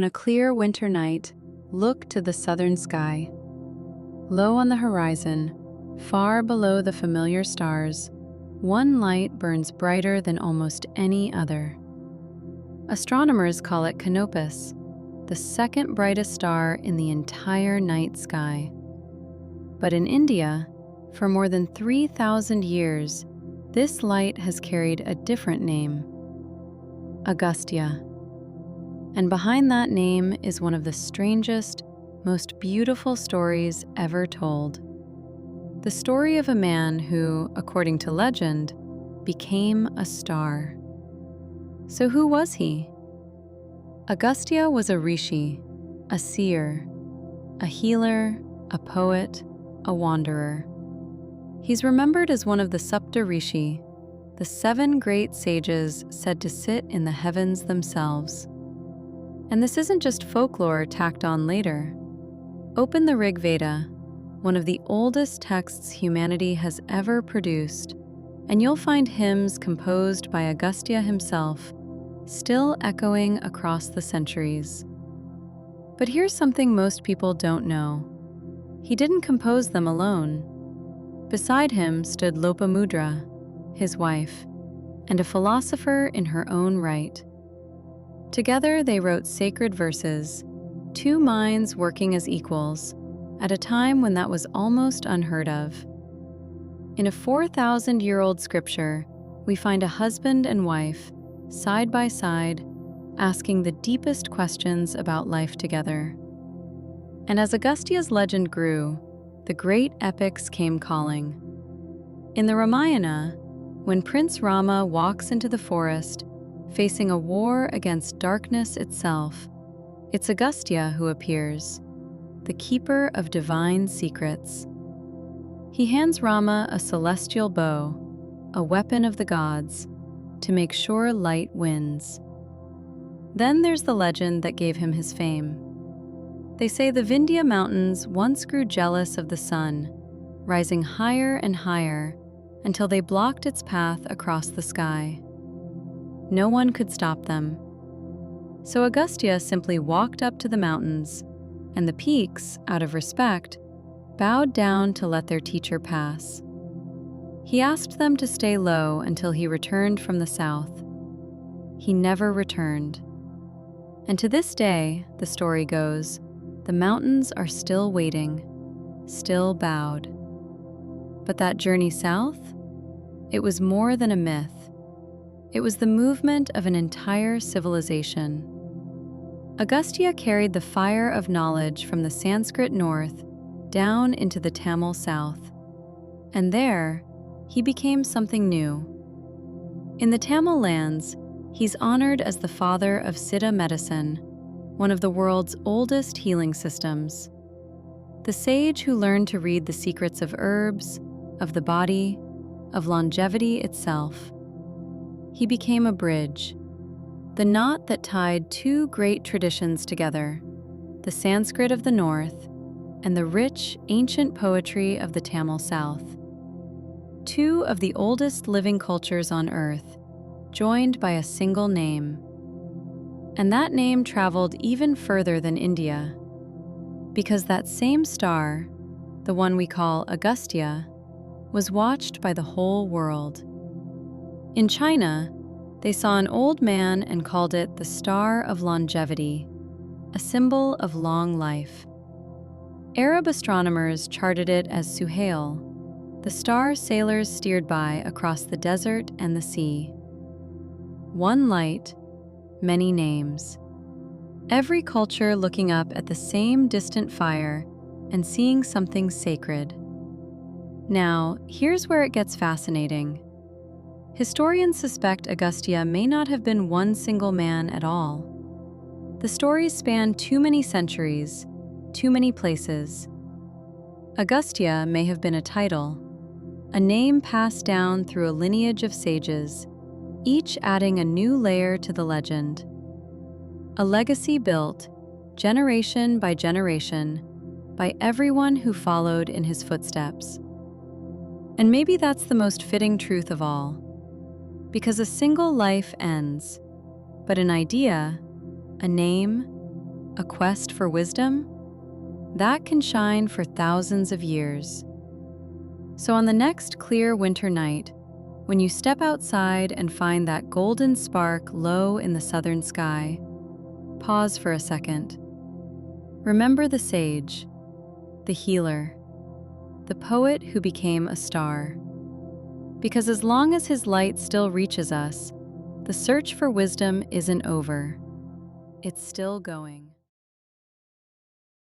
On a clear winter night, look to the southern sky. Low on the horizon, far below the familiar stars, one light burns brighter than almost any other. Astronomers call it Canopus, the second brightest star in the entire night sky. But in India, for more than 3,000 years, this light has carried a different name, Agastya. And behind that name is one of the strangest, most beautiful stories ever told. The story of a man who, according to legend, became a star. So who was he? Agastya was a Rishi, a seer, a healer, a poet, a wanderer. He's remembered as one of the Saptarishi, the 7 great sages said to sit in the heavens themselves. And this isn't just folklore tacked on later. Open the Rigveda, one of the oldest texts humanity has ever produced, and you'll find hymns composed by Agastya himself, still echoing across the centuries. But here's something most people don't know. He didn't compose them alone. Beside him stood Lopamudra, his wife, and a philosopher in her own right. Together they wrote sacred verses, 2 minds working as equals, at a time when that was almost unheard of. In a 4,000-year-old scripture, we find a husband and wife, side by side, asking the deepest questions about life together. And as Agastya's legend grew, the great epics came calling. In the Ramayana, when Prince Rama walks into the forest, facing a war against darkness itself, it's Agastya who appears, the keeper of divine secrets. He hands Rama a celestial bow, a weapon of the gods, to make sure light wins. Then there's the legend that gave him his fame. They say the Vindhya mountains once grew jealous of the sun, rising higher and higher until they blocked its path across the sky. No one could stop them. So Agastya simply walked up to the mountains, and the peaks, out of respect, bowed down to let their teacher pass. He asked them to stay low until he returned from the south. He never returned. And to this day, the story goes, the mountains are still waiting, still bowed. But that journey south? It was more than a myth. It was the movement of an entire civilization. Agastya carried the fire of knowledge from the Sanskrit north down into the Tamil south. And there, he became something new. In the Tamil lands, he's honored as the father of Siddha medicine, one of the world's oldest healing systems. The sage who learned to read the secrets of herbs, of the body, of longevity itself. He became a bridge, the knot that tied 2 great traditions together, the Sanskrit of the north and the rich, ancient poetry of the Tamil south. 2 of the oldest living cultures on earth, joined by a single name. And that name traveled even further than India, because that same star, the one we call Agastya, was watched by the whole world. In China, they saw an old man and called it the Star of Longevity, a symbol of long life. Arab astronomers charted it as Suhail, the star sailors steered by across the desert and the sea. One light, many names. Every culture looking up at the same distant fire and seeing something sacred. Now, here's where it gets fascinating. Historians suspect Agastya may not have been one single man at all. The stories span too many centuries, too many places. Agastya may have been a title, a name passed down through a lineage of sages, each adding a new layer to the legend. A legacy built, generation by generation, by everyone who followed in his footsteps. And maybe that's the most fitting truth of all. Because a single life ends, but an idea, a name, a quest for wisdom, that can shine for thousands of years. So on the next clear winter night, when you step outside and find that golden spark low in the southern sky, pause for a second. Remember the sage, the healer, the poet who became a star. Because as long as his light still reaches us, the search for wisdom isn't over. It's still going.